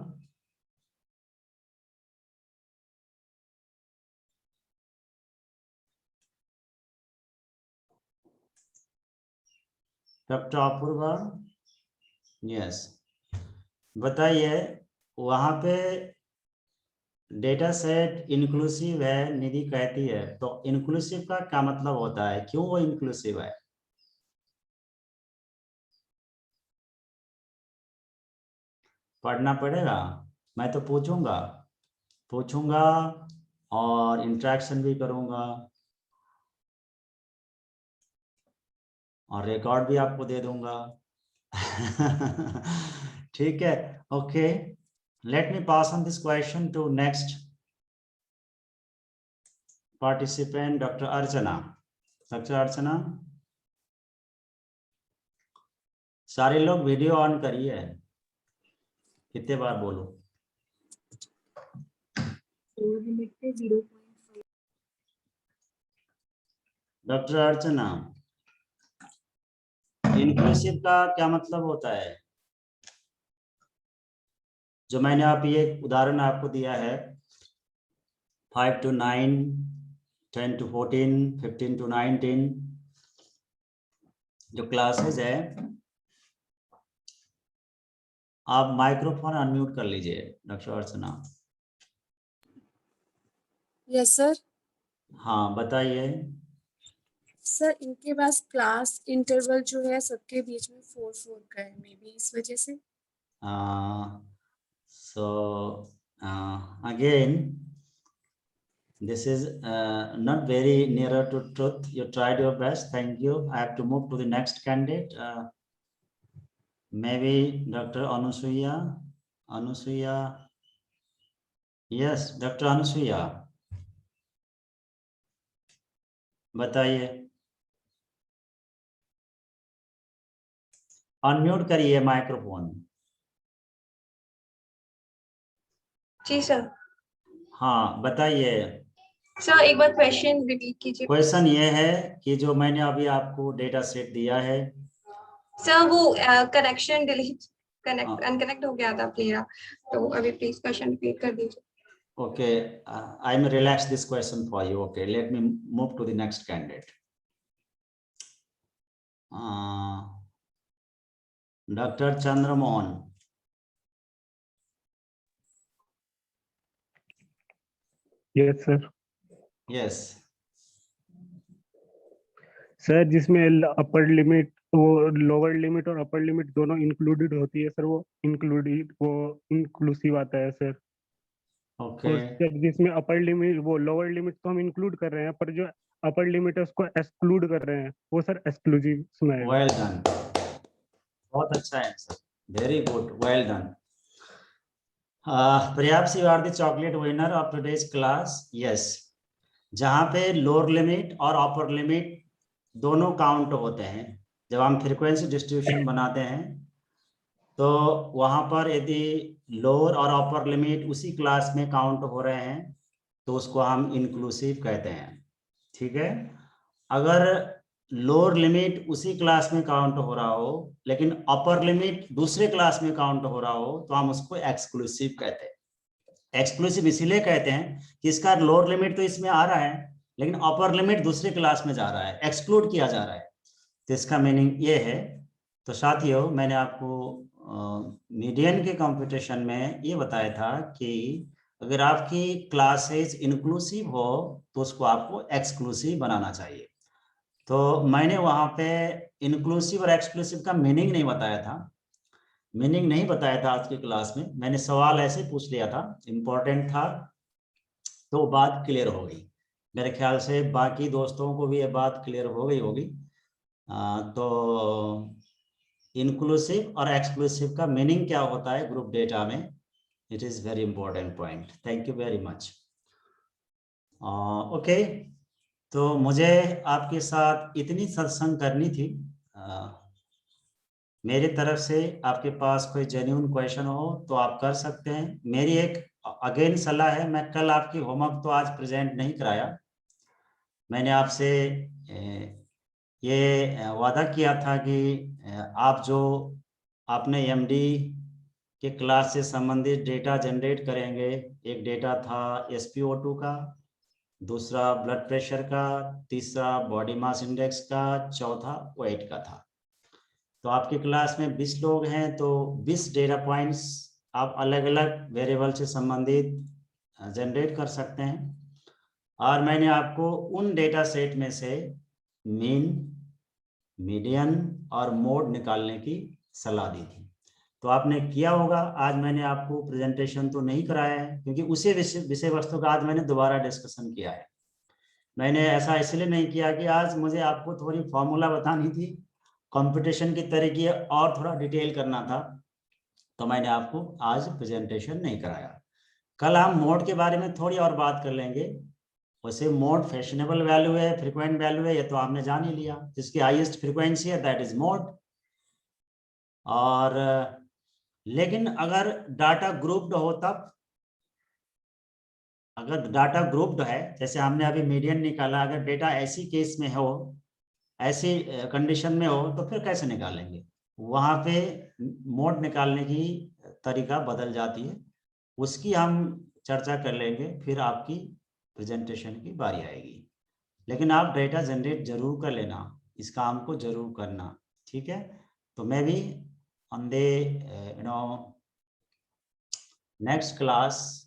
Speaker 1: Doctor Apurva, yes, बताइए, वहां पे डेटा सेट इंक्लूसिव है निधि कहती है, तो इंक्लूसिव का क्या मतलब होता है, क्यों वो इंक्लूसिव है? पढ़ना पड़ेगा, मैं तो पूछूंगा और इंटरेक्शन भी करूंगा और रिकॉर्ड भी आपको दे दूंगा। ठीक है, okay, let me pass on this question to next participant, Dr. Archana. Dr. Archana. सारे लोग वीडियो ऑन करिए। कितने बार बोलो? डॉक्टर अर्चना, इंक्लूसिव का क्या मतलब होता है? जो मैंने आप ये उदाहरण आपको दिया है 5 to 9, 10 to 14, 15 to 19 जो क्लासेस है, आप माइक्रोफोन अनम्यूट कर लीजिए डॉक्टर अर्चना।
Speaker 3: Yes sir.
Speaker 1: हाँ बताइए।
Speaker 3: सर इनके पास क्लास इंटरवल जो है सबके बीच में 4-4 का है, मे बी इस वजह से।
Speaker 1: So again, this is not very nearer to truth. You tried your best. Thank you. I have to move to the next candidate. Maybe Dr. Anusuya. Anusuya. Yes, Dr. Anusuya. बताइए। Unmute करिए microphone.
Speaker 3: जी sir.
Speaker 1: हाँ बताइए।
Speaker 3: Sir एक बार question repeat कीजिए।
Speaker 1: Question ये है कि जो मैंने अभी आपको डेटा सेट दिया है,
Speaker 3: सर वो कनेक्शन डिलीट कनेक्ट अनकनेक्ट हो गया था मेरा, तो अभी प्लीज क्वेश्चन रिपीट कर दीजिए।
Speaker 1: Okay, I may relax this question for you. Okay, let me move to the next candidate. Dr. Chandramohan.
Speaker 4: Yes sir.
Speaker 1: Yes.
Speaker 4: Sir जिसमें अपर लिमिट, वो लोअर लिमिट और अपर लिमिट दोनों included होती है sir, वो inclusive आता है sir.
Speaker 1: Okay.
Speaker 4: और सर जिसमें अपर लिमिट, वो लोअर लिमिट तो हम इंक्लूड कर रहे हैं, पर जो अपर लिमिट है उसको एक्सक्लूड कर रहे हैं, वो सर एक्सक्लूसिव सुनाएगा।
Speaker 1: Well done. बहुत अच्छा answer. Very good. Well done. Perhaps you are the chocolate winner of today's class. Yes. जहाँ पे लोअर लिमिट और अपर लिमिट दोनों काउंट होते हैं, जब हम फ्रीक्वेंसी डिस्ट्रीब्यूशन बनाते हैं, तो वहां पर यदि लोअर और अपर लिमिट उसी क्लास में काउंट हो रहे हैं तो उसको हम इंक्लूसिव कहते हैं। ठीक है। अगर लोअर लिमिट उसी क्लास में काउंट हो रहा हो लेकिन अपर लिमिट दूसरे क्लास में काउंट हो रहा हो तो हम उसको एक्सक्लूसिव कहते हैं। एक्सक्लूसिव इसीलिए कहते हैं कि इसका लोअर लिमिट तो इसमें आ रहा है लेकिन अपर लिमिट दूसरे क्लास में जा रहा है, एक्सक्लूड किया जा रहा है, तो इसका मीनिंग ये है। तो साथियों, मैंने आपको मीडियन के कंपटीशन में ये बताया था कि अगर आपकी क्लासेज इंक्लूसिव हो तो उसको आपको एक्सक्लूसिव बनाना चाहिए। तो मैंने वहां पे इंक्लूसिव और एक्सक्लूसिव का मीनिंग नहीं बताया था, आज की क्लास में। मैंने सवाल ऐसे पूछ लिया था, इम्पोर्टेंट था, तो बात क्लियर हो गई। मेरे ख्याल से बाकी दोस्तों को भी ये बात क्लियर हो गई होगी। तो इंक्लूसिव और एक्सक्लूसिव का मीनिंग क्या होता है ग्रुप डेटा में, it is very important point. Thank you very much. Okay, तो मुझे आपके साथ इतनी सत्संग करनी थी। मेरी तरफ से आपके पास कोई जेन्युइन क्वेश्चन हो तो आप कर सकते हैं। मेरी एक अगेन सलाह है, मैं कल आपकी होमवर्क तो आज प्रेजेंट नहीं कराया। मैंने आपसे ये वादा किया था कि आप जो आपने एमडी के क्लास से संबंधित डेटा जनरेट करेंगे, एक डेटा था SpO2 का, दूसरा ब्लड प्रेशर का, तीसरा बॉडी मास इंडेक्स का, चौथा वेट का था। तो आपकी क्लास में 20 लोग हैं तो 20 डेटा पॉइंट्स आप अलग अलग वेरिएबल से संबंधित जनरेट कर सकते हैं। और मैंने आपको उन डेटा सेट में से मीन, मीडियन और मोड निकालने की सलाह दी थी, तो आपने किया होगा। आज मैंने आपको प्रेजेंटेशन तो नहीं कराया है क्योंकि उसी विषय वस्तु का आज मैंने दोबारा डिस्कशन किया है। मैंने ऐसा इसलिए नहीं किया कि आज मुझे आपको थोड़ी फॉर्मूला बतानी थी, कंपटीशन की तरीके और थोड़ा डिटेल करना था, तो मैंने आपको आज प्रेजेंटेशन नहीं कराया। कल हम मोड के बारे में थोड़ी और बात कर लेंगे। वैसे मोड फैशनेबल वैल्यू है, फ्रीक्वेंट वैल्यू है, ये तो आपने जान ही लिया। जिसकी हाईएस्ट फ्रीक्वेंसी है दैट इज मोड। और लेकिन अगर डाटा ग्रुप्ड हो तब, अगर डाटा ग्रुप्ड है, जैसे हमने अभी मीडियन निकाला, अगर डेटा ऐसी केस में हो, ऐसी कंडीशन में हो, तो फिर कैसे निकालेंगे? वहां पे मोड निकालने की तरीका बदल जाती है, उसकी हम चर्चा कर लेंगे, फिर आपकी प्रेजेंटेशन की बारी आएगी। लेकिन आप डेटा जनरेट जरूर कर लेना, इस काम को जरूर करना, ठीक है? तो मैं भी ऑन द नेक्स्ट क्लास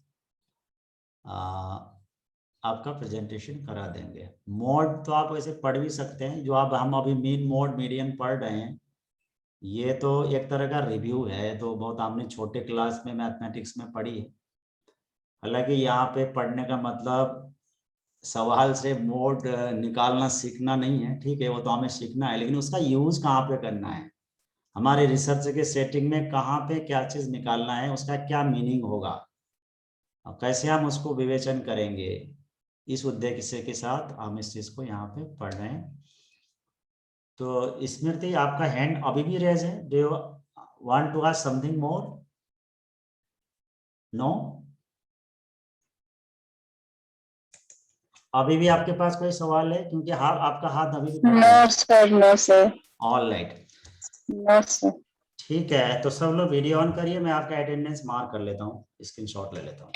Speaker 1: आपका प्रेजेंटेशन करा देंगे। मोड तो आप वैसे पढ़ भी सकते हैं, जो आप हम अभी मीन मोड मीडियन पढ़ रहे हैं, ये तो एक तरह का रिव्यू है, तो बहुत आपने छोटे क्लास में मैथमेटिक्स में पढ़ी है। हालांकि यहाँ पे पढ़ने का मतलब सवाल से मोड निकालना सीखना नहीं है, ठीक है, वो तो हमें सीखना है, लेकिन उसका यूज कहाँ पे करना है, हमारे रिसर्च के सेटिंग में कहाँ पे क्या चीज निकालना है, उसका क्या मीनिंग होगा, और कैसे हम उसको विवेचन करेंगे, इस उद्देश्य के साथ हम इस चीज को यहाँ पे पढ़ रहे हैं। तो स्मृति, आपका हैंड अभी भी रेज है, do you want to ask something more? No? अभी भी आपके पास कोई सवाल है? क्योंकि हाथ, आपका हाथ अभी भी
Speaker 2: no sir, no sir,
Speaker 1: all right,
Speaker 2: no sir.
Speaker 1: ठीक है। तो सब लोग वीडियो ऑन करिए, मैं आपका अटेंडेंस मार्क कर लेता हूँ, स्क्रीनशॉट ले लेता हूँ।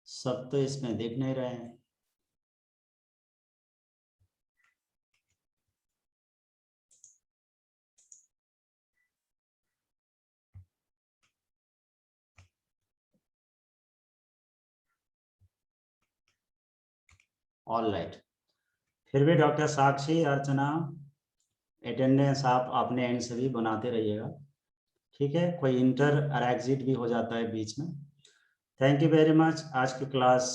Speaker 1: सब तो इसमें देख नहीं रहे हैं। ऑल राइट, फिर भी डॉक्टर साक्षी, अर्चना, अटेंडेंस आप अपने एंड से भी बनाते रहिएगा, ठीक है? कोई इंटर और एग्जिट भी हो जाता है बीच में। Thank you very much. आज की क्लास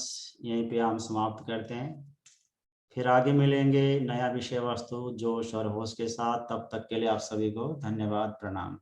Speaker 1: यहीं पे हम समाप्त करते हैं, फिर आगे मिलेंगे नया विषय वस्तु जोश और होश के साथ। तब तक के लिए आप सभी को धन्यवाद, प्रणाम।